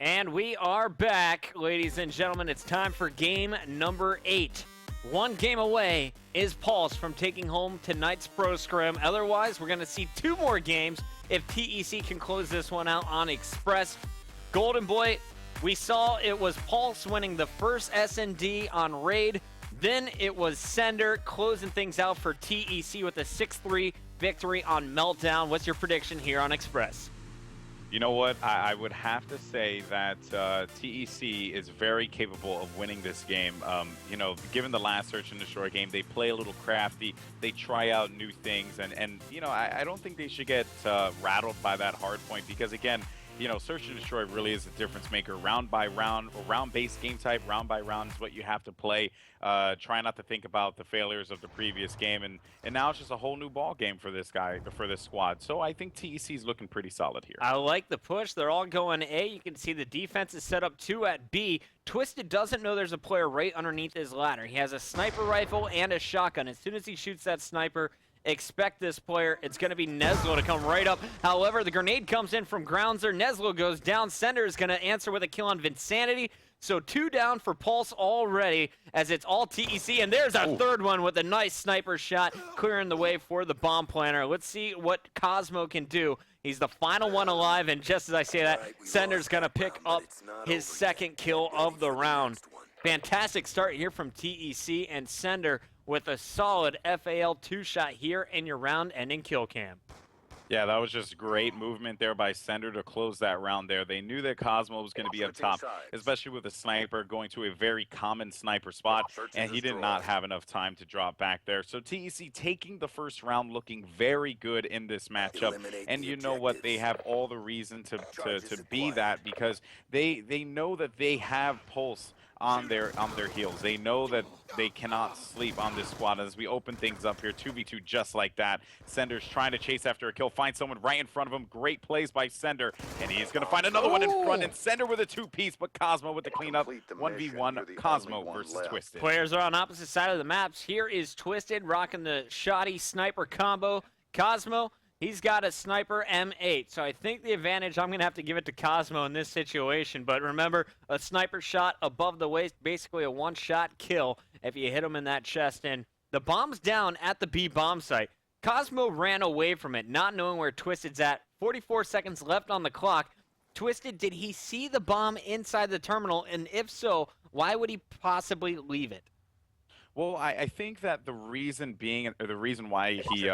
And we are back, ladies and gentlemen. It's time for game number 8. One game away is Pulse from taking home tonight's Pro Scrim. Otherwise, we're going to see 2 more games if TEC can close this one out on Express. Goldenboy, we saw it was Pulse winning the first S&D on Raid. Then it was Sender closing things out for TEC with a 6-3 victory on Meltdown. What's your prediction here on Express? You know what? I would have to say that TEC is very capable of winning this game. Given the last Search and Destroy game, they play a little crafty. They try out new things. And I don't think they should get rattled by that hard point because, again, Search and Destroy really is a difference maker. Round by round, or round-based game type, round by round is what you have to play. Try not to think about the failures of the previous game, and now it's just a whole new ball game for this squad. So I think TEC is looking pretty solid here. I like the push. They're all going A. You can see the defense is set up 2 at B. Twisted doesn't know there's a player right underneath his ladder. He has a sniper rifle and a shotgun. As soon as he shoots that sniper, expect this player. It's going to be Neslo to come right up. However, the grenade comes in from Groundzer. Neslo goes down. Sender is going to answer with a kill on Vinsanity. So 2 down for Pulse already as it's all TEC. And there's a third one with a nice sniper shot clearing the way for the bomb planner. Let's see what Cosmo can do. He's the final one alive. And just as I say that, Sender's going to pick up his second kill of the round. Fantastic start here from TEC and Sender with a solid FAL 2-shot here in your round-ending kill cam. Yeah, that was just great movement there by Sender to close that round there. They knew that Cosmo was going to be up top, especially with a sniper going to a very common sniper spot, and he did not have enough time to drop back there. So TEC taking the first round, looking very good in this matchup, and you know what? They have all the reason to be that because they know that they have Pulse on their heels. They know that they cannot sleep on this squad. As we open things up here, 2v2 just like that. Sender's trying to chase after a kill, find someone right in front of him. Great plays by Sender, and he's going to find another one in front, and Sender with a 2-piece, but Cosmo with the cleanup. 1v1 Cosmo versus Twisted. Players are on opposite side of the maps. Here is Twisted rocking the shoddy sniper combo. Cosmo, he's got a sniper M8, so I think the advantage, I'm going to have to give it to Cosmo in this situation. But remember, a sniper shot above the waist, basically a one-shot kill if you hit him in that chest. And the bomb's down at the B bomb site. Cosmo ran away from it, not knowing where Twisted's at. 44 seconds left on the clock. Twisted, did he see the bomb inside the terminal? And if so, why would he possibly leave it? Well, I think that the reason why he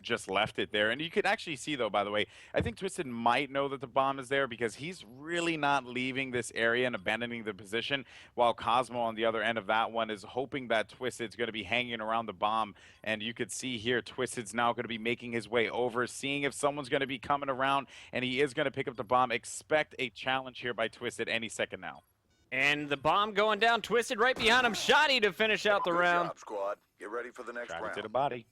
just left it there, and you could actually see, though, by the way, I think Twisted might know that the bomb is there because he's really not leaving this area and abandoning the position, while Cosmo on the other end of that one is hoping that Twisted's going to be hanging around the bomb. And you could see here, Twisted's now going to be making his way over, seeing if someone's going to be coming around, and he is going to pick up the bomb. Expect a challenge here by Twisted any second now. And the bomb going down, Twisted right behind him. Shoddy to finish out the round. Job, squad. Get ready for the next round. To the body.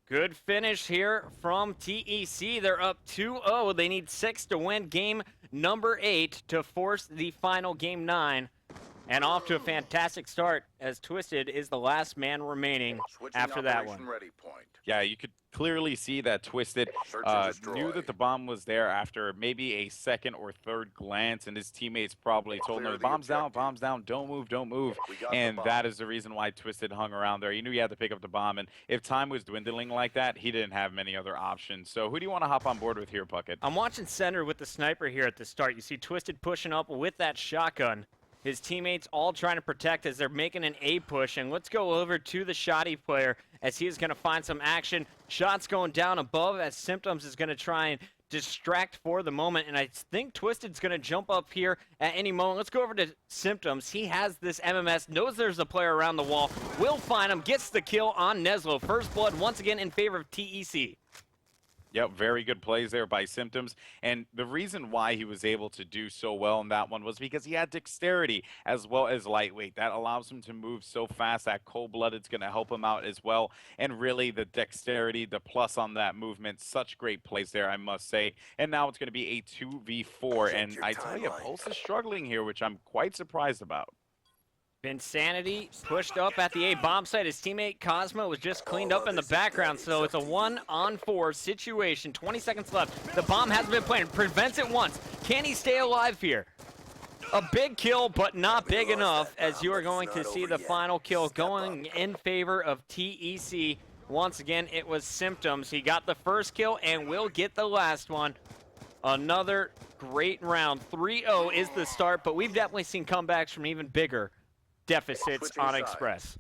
Good finish here from TEC. They're up 2-0. They need 6 to win game number 8 to force the final game 9. And off to a fantastic start as Twisted is the last man remaining after that one. Ready point. Yeah, you could clearly see that Twisted knew that the bomb was there after maybe a second or third glance, and his teammates probably told him, bomb's down, don't move, don't move. And that is the reason why Twisted hung around there. He knew he had to pick up the bomb, and if time was dwindling like that, he didn't have many other options. So who do you want to hop on board with here, Puckett? I'm watching Sender with the sniper here at the start. You see Twisted pushing up with that shotgun. His teammates all trying to protect as they're making an A push. And let's go over to the shoddy player as he is going to find some action. Shots going down above as Symptoms is going to try and distract for the moment. And I think Twisted's going to jump up here at any moment. Let's go over to Symptoms. He has this MMS, knows there's a player around the wall, will find him, gets the kill on Neslo. First blood once again in favor of TEC. Yep, very good plays there by Symptoms. And the reason why he was able to do so well in that one was because he had dexterity as well as lightweight. That allows him to move so fast. That cold-blooded's going to help him out as well. And really the dexterity, the plus on that movement, such great plays there, I must say. And now it's going to be a 2v4. And I tell you, Pulse is struggling here, which I'm quite surprised about. Insanity pushed up at the A bomb site. His teammate Cosmo was just cleaned up in the background, so it's a 1-on-4 situation. 20 seconds left. The bomb hasn't been planted. Prevents it once. Can he stay alive here? A big kill, but not big enough, as you are going to see the final kill going in favor of TEC. Once again, it was Symptoms. He got the first kill and will get the last one. Another great round. 3-0 is the start, but we've definitely seen comebacks from even bigger deficits on Express.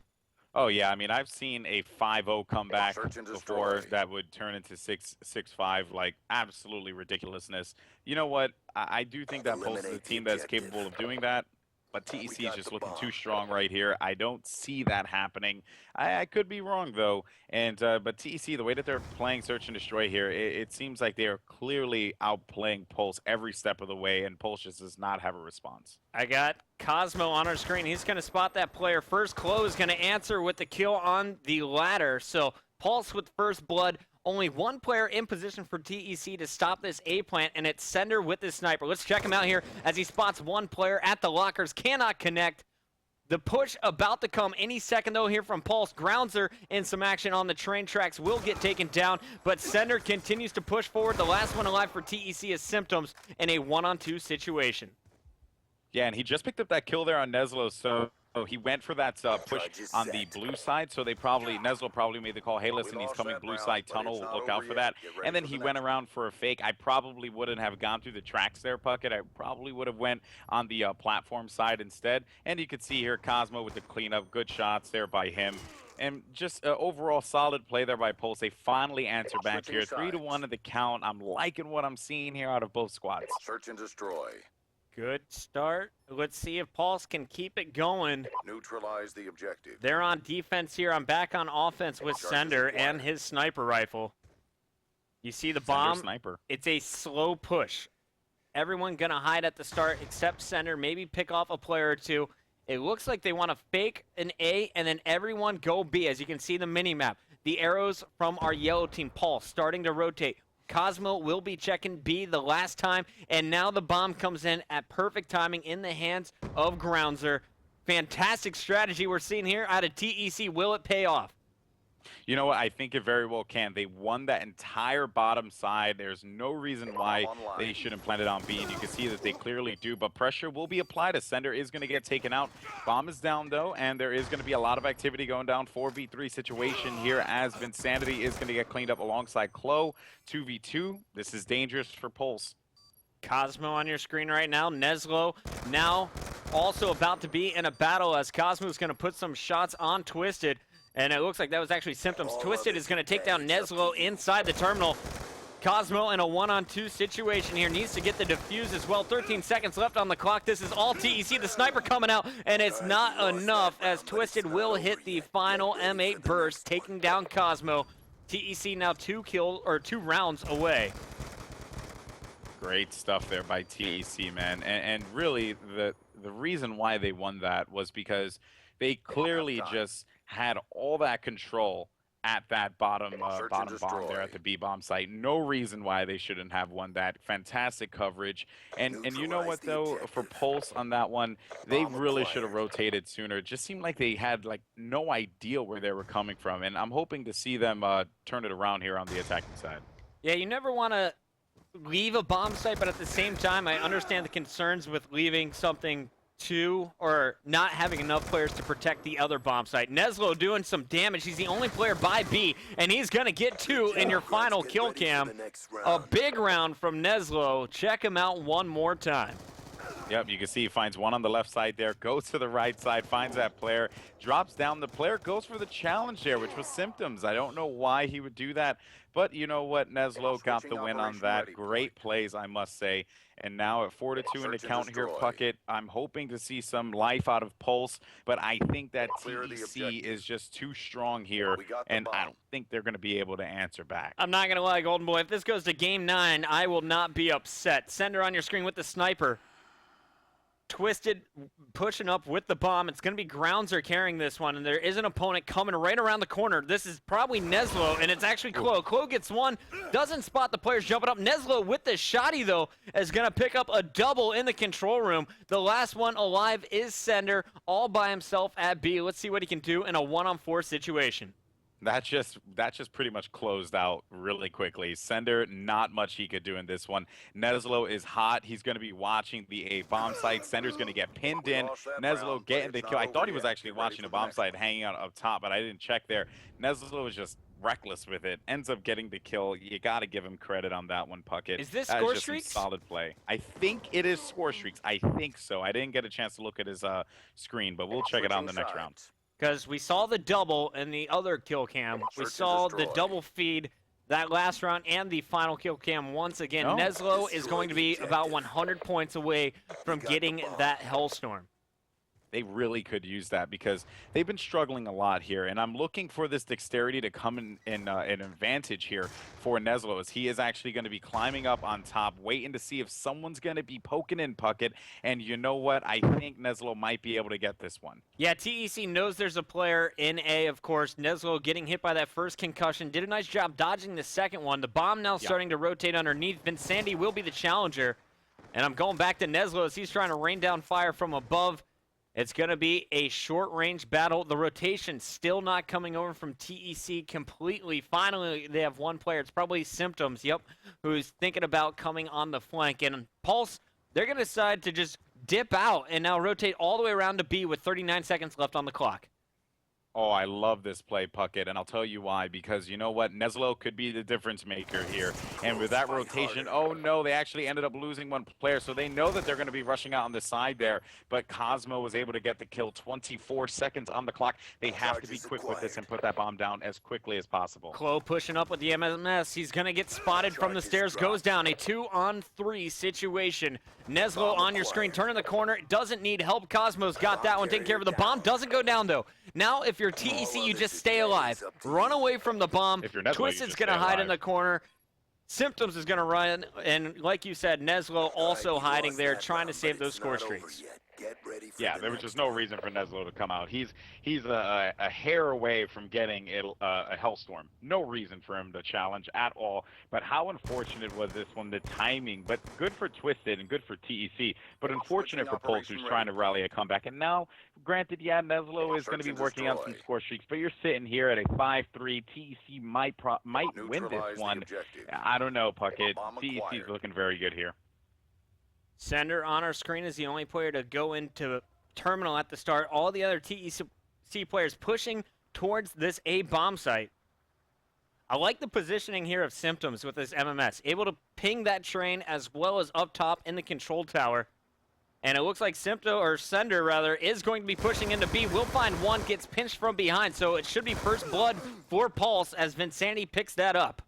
Oh, yeah. I mean, I've seen a 5-0 comeback before that would turn into 6-5, like absolutely ridiculousness. You know what? I do think that Pulse is a team that's capable of doing that, but TEC is just looking too strong right here. I don't see that happening. I could be wrong, though. And but TEC, the way that they're playing Search and Destroy here, it seems like they are clearly outplaying Pulse every step of the way, and Pulse just does not have a response. I got Cosmo on our screen. He's going to spot that player first. Clo is going to answer with the kill on the ladder. So Pulse with first blood. Only one player in position for TEC to stop this A plant, and it's Sender with the sniper. Let's check him out here as he spots one player at the lockers. Cannot connect. The push about to come any second, though, here from Pulse. Groundser in some action on the train tracks will get taken down, but Sender continues to push forward. The last one alive for TEC is Symptoms in a 1-on-2 situation. Yeah, and he just picked up that kill there on Neslo, so he went for that push on the blue side, so Neslo probably made the call, hey, listen, he's coming blue side tunnel, look out for that. And then he went around for a fake. I probably wouldn't have gone through the tracks there, Puckett. I probably would have went on the platform side instead. And you could see here Cosmo with the cleanup, good shots there by him. And just overall solid play there by Pulse. They finally answer back here. 3-1 in the count. I'm liking what I'm seeing here out of both squads. Search and destroy. Good start. Let's see if Pulse can keep it going. Neutralize the objective. They're on defense here. I'm back on offense with Sender and his sniper rifle. You see the bomb? Sniper. It's a slow push. Everyone going to hide at the start except Sender. Maybe pick off a player or two. It looks like they want to fake an A and then everyone go B. As you can see the mini-map. The arrows from our yellow team, Pulse, starting to rotate. Cosmo will be checking B the last time, and now the bomb comes in at perfect timing in the hands of Groundser. Fantastic strategy we're seeing here out of TEC. Will it pay off? You know what? I think it very well can. They won that entire bottom side. There's no reason why they shouldn't plant it on B, and you can see that they clearly do, but pressure will be applied. A Sender is going to get taken out. Bomb is down, though, and there is going to be a lot of activity going down. 4v3 situation here as Vinsanity is going to get cleaned up alongside Clo. 2v2. This is dangerous for Pulse. Cosmo on your screen right now. Neslo now also about to be in a battle as Cosmo's going to put some shots on Twisted. And it looks like that was actually Symptoms. Twisted is going to take down Neslo inside the terminal. Cosmo in a 1-on-2 situation here. Needs to get the defuse as well. 13 seconds left on the clock. This is all TEC. The sniper coming out, and it's not enough as Twisted will hit the final M8 burst, taking down Cosmo. TEC now 2 rounds away. Great stuff there by TEC, man. And really, the reason why they won that was because they clearly just had all that control at that bottom bomb there at the B bomb site. No reason why they shouldn't have won that. Fantastic coverage. And you know what, though, for Pulse on that one, they really should have rotated sooner. It just seemed like they had no idea where they were coming from. And I'm hoping to see them turn it around here on the attacking side. Yeah, you never want to leave a bomb site, but at the same time, I understand the concerns with leaving something or not having enough players to protect the other bomb site. Neslo doing some damage. He's the only player by B, and he's going to get 2 in your final kill cam. A big round from Neslo. Check him out one more time. Yep, you can see he finds one on the left side there, goes to the right side, finds that player, drops down. The player goes for the challenge there, which was Symptoms. I don't know why he would do that, but you know what? Neslo got the win on that. Great plays, I must say. And now at 4-2 in the count here, Puckett, I'm hoping to see some life out of Pulse, but I think that TEC is just too strong here, and I don't think they're going to be able to answer back. I'm not going to lie, Goldenboy. If this goes to Game 9, I will not be upset. Sender on your screen with the sniper. Twisted pushing up with the bomb. It's going to be Grounds carrying this one, and there is an opponent coming right around the corner. This is probably Neslo, and it's actually Klo. Klo gets one, doesn't spot the players jumping up. Neslo with the shotty, though, is going to pick up a double in the control room. The last one alive is Sender, all by himself at B. Let's see what he can do in a 1-on-4 situation. That just pretty much closed out really quickly. Sender, not much he could do in this one. Neslo is hot. He's going to be watching the A bomb site. Sender's going to get pinned in. Neslo getting the kill. I thought he was actually watching a bomb site hanging out up top, but I didn't check there. Neslo was just reckless with it. Ends up getting the kill. You got to give him credit on that one, Puckett. Is this that score is just streaks? some solid play. I think it is score streaks. I think so. I didn't get a chance to look at his screen, but we'll check it out in the next round. Because we saw the double in the other kill cam. We saw the double feed that last round and the final kill cam once again. No. Neslo is going to be about 100 points away from getting that Hellstorm. They really could use that because they've been struggling a lot here, and I'm looking for this dexterity to come in an advantage here for Neslo, as he is actually going to be climbing up on top, waiting to see if someone's going to be poking in Puckett, and you know what? I think Neslo might be able to get this one. Yeah, TEC knows there's a player in A, of course. Neslo getting hit by that first concussion. Did a nice job dodging the second one. The bomb now starting to rotate underneath. Vinsanity will be the challenger, and I'm going back to Neslo as he's trying to rain down fire from above. It's going to be a short-range battle. The rotation still not coming over from TEC completely. Finally, they have one player. It's probably Symptoms, who's thinking about coming on the flank. And Pulse, they're going to decide to just dip out and now rotate all the way around to B with 39 seconds left on the clock. Oh, I love this play, Puckett, and I'll tell you why. Because you know what? Neslo could be the difference maker here. And with that rotation, oh no, they actually ended up losing one player, so they know that they're going to be rushing out on the side there. But Cosmo was able to get the kill. 24 seconds on the clock. They have to be quick with this and put that bomb down as quickly as possible. Klo pushing up with the MMS. He's going to get spotted from the stairs. Goes down. A 2-on-3 situation. Neslo on your screen, turning the corner. Doesn't need help. Cosmo's got that one taken care of. The bomb doesn't go down, though. Now, if you're TEC, you just stay alive. Run away from the bomb. If you're Neslo, Twisted's going to hide in the corner. Symptoms is going to run. And like you said, Neslo also hiding there, trying to save those score streaks. Yeah, there was just no reason for Neslo to come out. He's a hair away from getting a Hellstorm. No reason for him to challenge at all. But how unfortunate was this one, the timing. But good for Twisted and good for TEC. But unfortunate for Pulse, who's trying to rally a comeback. And now, granted, yeah, Neslo is going to be working on some score streaks. But you're sitting here at a 5-3. TEC might win this one. I don't know, Puckett. TEC is looking very good here. Sender on our screen is the only player to go into terminal at the start. All the other TEC players pushing towards this A bomb site. I like the positioning here of Symptoms with this MMS. Able to ping that train as well as up top in the control tower. And it looks like Sender rather, is going to be pushing into B. Will find one, gets pinched from behind. So it should be first blood for Pulse as Vinsanity picks that up.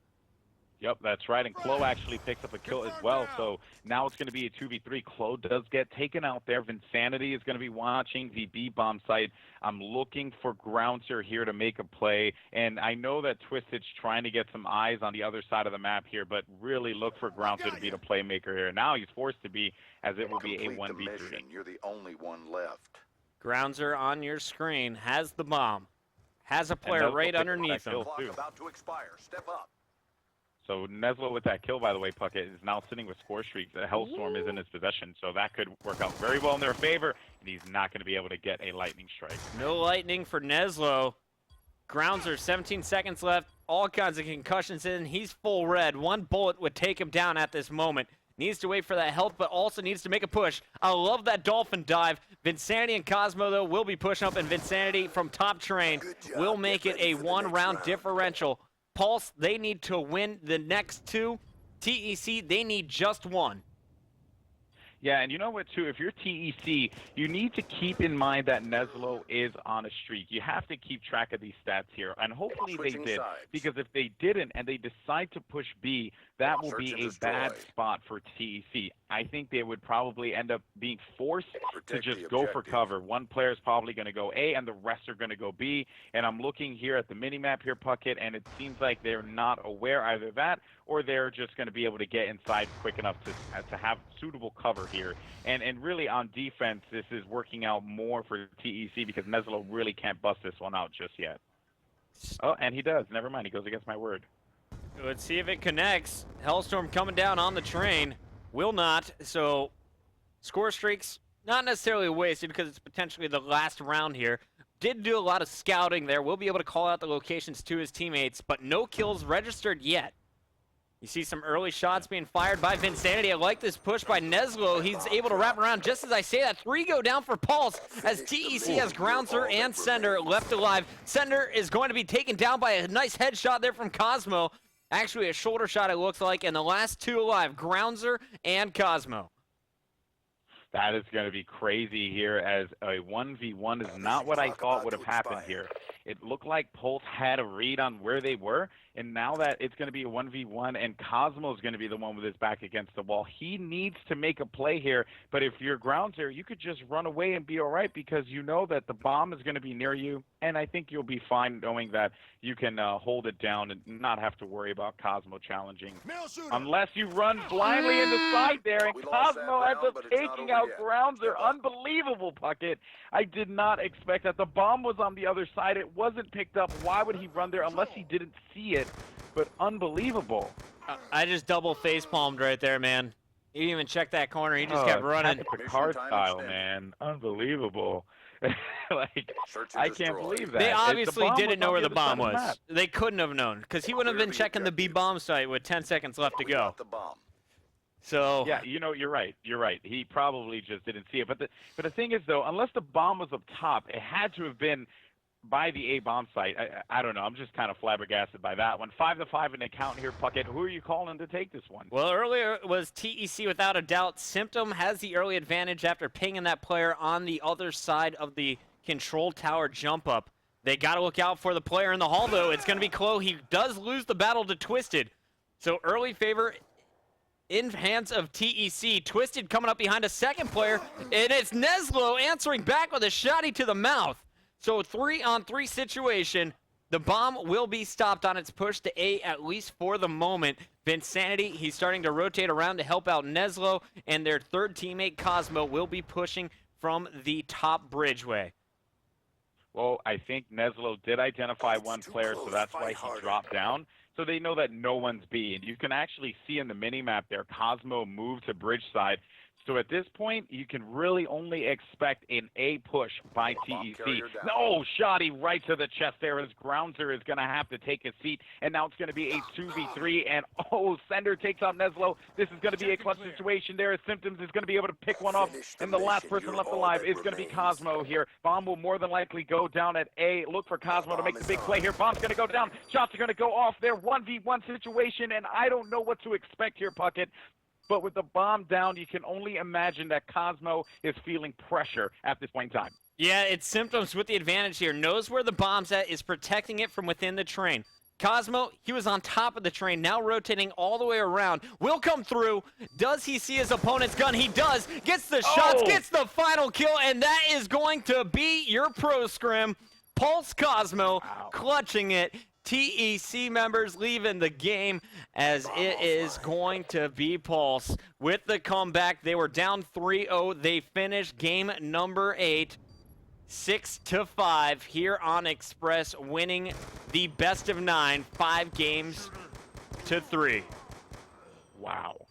Yep, that's right, and Klo actually picks up a kill as well, so now it's going to be a 2v3. Klo does get taken out there. Vinsanity is going to be watching the B-bomb site. I'm looking for Grouncer here to make a play, and I know that Twisted's trying to get some eyes on the other side of the map here, but really look for Grouncer to be the playmaker here. Now he's forced to be, as it will be a 1v3. You're the only one left. Grouncer on your screen has the bomb. Has a player right underneath him. About to expire. Step up. So Neslo with that kill, by the way, Puckett, is now sitting with score streaks. The Hellstorm is in his possession, so that could work out very well in their favor, and he's not going to be able to get a lightning strike. No lightning for Neslo. Grouncer, 17 seconds left. All kinds of concussions in. He's full red. One bullet would take him down at this moment. Needs to wait for that health, but also needs to make a push. I love that dolphin dive. Vinsanity and Cosmo, though, will be pushing up, and Vinsanity from top train will make it a one-round differential. Pulse, they need to win the next two. TEC, they need just one. Yeah, and you know what, too? If you're TEC, you need to keep in mind that Neslo is on a streak. You have to keep track of these stats here, and hopefully they did. Because if they didn't and they decide to push B, that will be a bad spot for TEC. I think they would probably end up being forced to just go for cover. One player is probably going to go A, and the rest are going to go B. And I'm looking here at the minimap here, Puckett, and it seems like they're not aware either that, or they're just going to be able to get inside quick enough to have suitable cover here. And really on defense, this is working out more for TEC because Neslo really can't bust this one out just yet. Oh, and he does. Never mind. He goes against my word. Let's see if it connects. Hellstorm coming down on the train. Will not. So score streaks, not necessarily wasted because it's potentially the last round here. Did do a lot of scouting there. Will be able to call out the locations to his teammates, but no kills registered yet. You see some early shots being fired by Vinsanity. I like this push by Neslo. He's able to wrap around just as I say that. 3 go down for Pulse as TEC has Grouncer and Sender left alive. Sender is going to be taken down by a nice headshot there from Cosmo. Actually, a shoulder shot, it looks like, and the last 2 alive, Grouncer and Cosmo. That is going to be crazy here, as a 1v1 is not what I thought would have happened here. It looked like Pulse had a read on where they were, and now that it's going to be a 1v1 and Cosmo is going to be the one with his back against the wall, he needs to make a play here. But if you're Grouncer, you could just run away and be all right because you know that the bomb is going to be near you, and I think you'll be fine knowing that you can hold it down and not have to worry about Cosmo challenging. Unless you run blindly in the side there, and Cosmo ends up taking out Grouncer. Unbelievable, Puckett. I did not expect that. The bomb was on the other side. It wasn't picked up. Why would he run there unless he didn't see it? But unbelievable. I just double face palmed right there, man. He didn't even check that corner. He just kept running. Card style, man. Unbelievable. Like, I can't believe that. They obviously didn't know where the bomb was. They couldn't have known because he wouldn't have been checking the B bomb site with 10 seconds left to go. So yeah, you know, you're right. You're right. He probably just didn't see it. But the thing is, though, unless the bomb was up top, it had to have been by the A bomb site. I don't know. I'm just kind of flabbergasted by that one. 5-5 in the count here, Puckett. Who are you calling to take this one? Well, earlier it was TEC without a doubt. Symptom has the early advantage after pinging that player on the other side of the control tower jump up. They got to look out for the player in the hall, though. It's going to be Chloe. He does lose the battle to Twisted. So early favor in hands of TEC. Twisted coming up behind a second player, and it's Neslo answering back with a shotty to the mouth. So 3-on-3 situation. The bomb will be stopped on its push to A, at least for the moment. Vinsanity, he's starting to rotate around to help out Neslo, and their third teammate, Cosmo, will be pushing from the top bridgeway. Well, I think Neslo did identify one player, so that's why he dropped down. So they know that no one's B. And you can actually see in the mini-map there, Cosmo moved to bridge side. So at this point, you can really only expect an A push by TEC. No, shoddy right to the chest there as Grouncer is going to have to take a seat. And now it's going to be a 2v3. And, oh, Sender takes out Neslo. This is going to be a clutch situation there as Symptoms is going to be able to pick one off. And the last person left alive is going to be Cosmo here. Bomb will more than likely go down at A. Look for Cosmo to make the big play here. Bomb's going to go down. Shots are going to go off there. 1v1 situation. And I don't know what to expect here, Puckett. But with the bomb down, you can only imagine that Cosmo is feeling pressure at this point in time. Yeah, it's Symptoms with the advantage here. Knows where the bomb's at, is protecting it from within the train. Cosmo, he was on top of the train, now rotating all the way around. Will come through. Does he see his opponent's gun? He does. Gets the shots, gets the final kill, and that is going to be your pro scrim. Pulse Cosmo clutching it. TEC members leaving the game as it is going to be Pulse. With the comeback, they were down 3-0. They finished game number 8, 6-5 here on Express, winning the best of 9, 5 games to 3. Wow.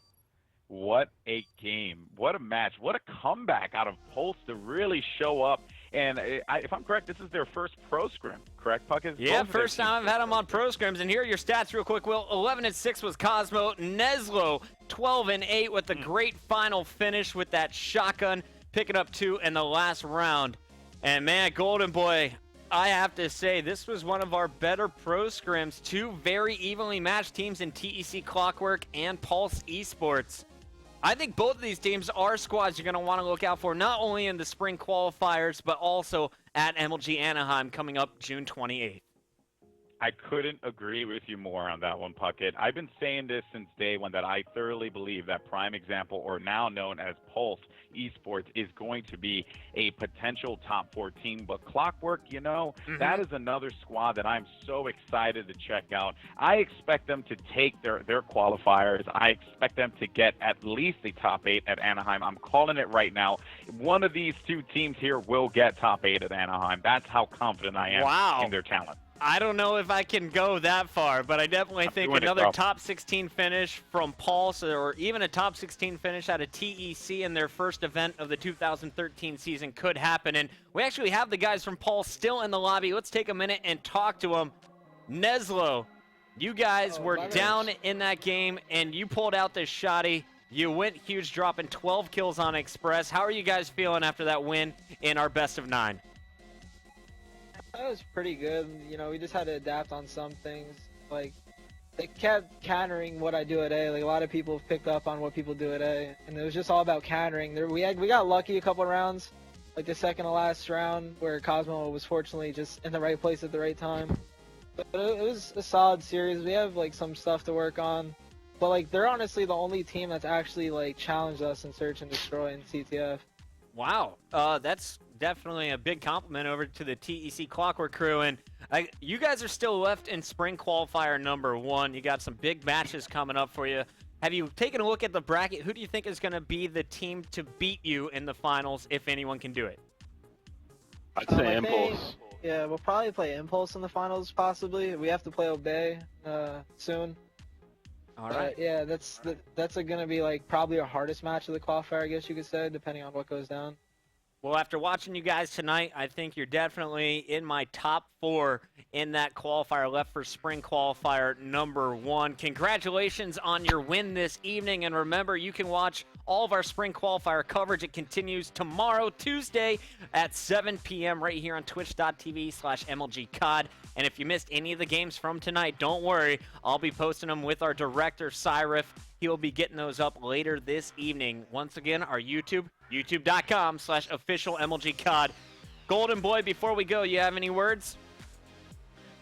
What a game. What a match. What a comeback out of Pulse to really show up. And if I'm correct, this is their first pro scrim, correct, Puckett? Yeah, first time I've had them on pro scrims. And here are your stats real quick, Will. 11-6 was Cosmo. Neslo, 12-8 with the great final finish with that shotgun, picking up 2 in the last round. And, man, Goldenboy, I have to say, this was one of our better pro scrims. 2 very evenly matched teams in TEC ClockWork and Pulse Esports. I think both of these teams are squads you're going to want to look out for, not only in the spring qualifiers, but also at MLG Anaheim coming up June 28th. I couldn't agree with you more on that one, Puckett. I've been saying this since day one that I thoroughly believe that Prime Example, or now known as Pulse Esports, is going to be a potential top 4 team. But ClockWork, that is another squad that I'm so excited to check out. I expect them to take their qualifiers. I expect them to get at least a top 8 at Anaheim. I'm calling it right now. One of these 2 teams here will get top 8 at Anaheim. That's how confident I am in their talent. I don't know if I can go that far, but I definitely think another top 16 finish from Pulse, or even a top 16 finish out of TEC in their first event of the 2013 season could happen. And we actually have the guys from Pulse still in the lobby. Let's take a minute and talk to them. Neslo, you guys were down in that game, and you pulled out this shotty. You went huge, dropping 12 kills on Express. How are you guys feeling after that win in our best of 9? That was pretty good. We just had to adapt on some things. Like, they kept countering what I do at A. Like, a lot of people have picked up on what people do at A, and it was just all about countering. We got lucky a couple of rounds, like the second to last round, where Cosmo was fortunately just in the right place at the right time. But it was a solid series. We have like some stuff to work on, but like they're honestly the only team that's actually like challenged us in Search and Destroy in CTF. Wow, that's definitely a big compliment over to the TEC ClockWork crew. And you guys are still left in spring qualifier number 1. You got some big matches coming up for you. Have you taken a look at the bracket? Who do you think is going to be the team to beat you in the finals, if anyone can do it? I'd say Impulse. Yeah, we'll probably play Impulse in the finals, possibly. We have to play Obey soon. All right. Yeah, that's going to be like probably our hardest match of the qualifier, I guess you could say, depending on what goes down. Well, after watching you guys tonight, I think you're definitely in my top 4 in that qualifier left for spring qualifier number 1. Congratulations on your win this evening. And remember, you can watch all of our spring qualifier coverage. It continues tomorrow, Tuesday at 7 p.m. right here on twitch.tv/MLGCOD. And if you missed any of the games from tonight, don't worry. I'll be posting them with our director, Cyrif. He'll be getting those up later this evening. Once again, our YouTube, youtube.com/officialMLGCOD. Goldenboy, before we go, you have any words?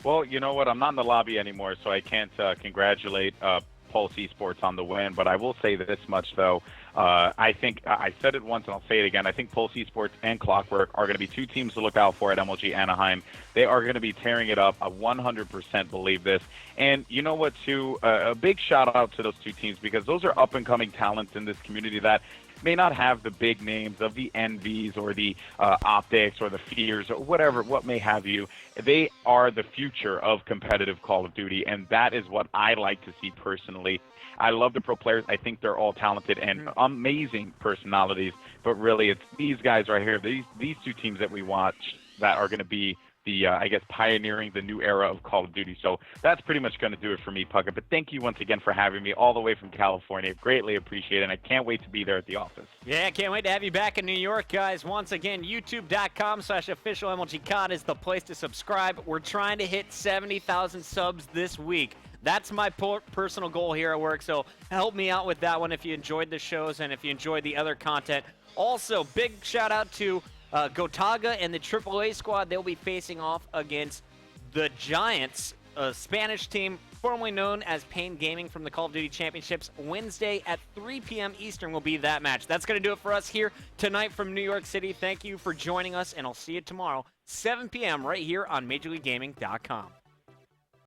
Well, you know what? I'm not in the lobby anymore, so I can't congratulate Pulse Esports on the win. But I will say this much, though. I think I said it once, and I'll say it again. I think Pulse Esports and ClockWork are going to be 2 teams to look out for at MLG Anaheim. They are going to be tearing it up. I 100% believe this. And you know what, too? A big shout-out to those 2 teams, because those are up-and-coming talents in this community that may not have the big names of the Envies or the Optics or the Fears or whatever, what may have you. They are the future of competitive Call of Duty, and that is what I like to see personally. I love the pro players. I think they're all talented and amazing personalities, but really it's these guys right here, these 2 teams that we watch that are going to be the, I guess, pioneering the new era of Call of Duty. So that's pretty much going to do it for me, Puckett. But thank you once again for having me all the way from California. Greatly appreciate it, and I can't wait to be there at the office. Yeah, can't wait to have you back in New York, guys. Once again, youtube.com/officialMLGCOD is the place to subscribe. We're trying to hit 70,000 subs this week. That's my personal goal here at work, so help me out with that one if you enjoyed the shows and if you enjoyed the other content. Also, big shout-out to Gotaga and the AAA squad. They'll be facing off against the Giants, a Spanish team formerly known as Pain Gaming from the Call of Duty Championships. Wednesday at 3 p.m. Eastern will be that match. That's going to do it for us here tonight from New York City. Thank you for joining us, and I'll see you tomorrow, 7 p.m. right here on majorleaguegaming.com.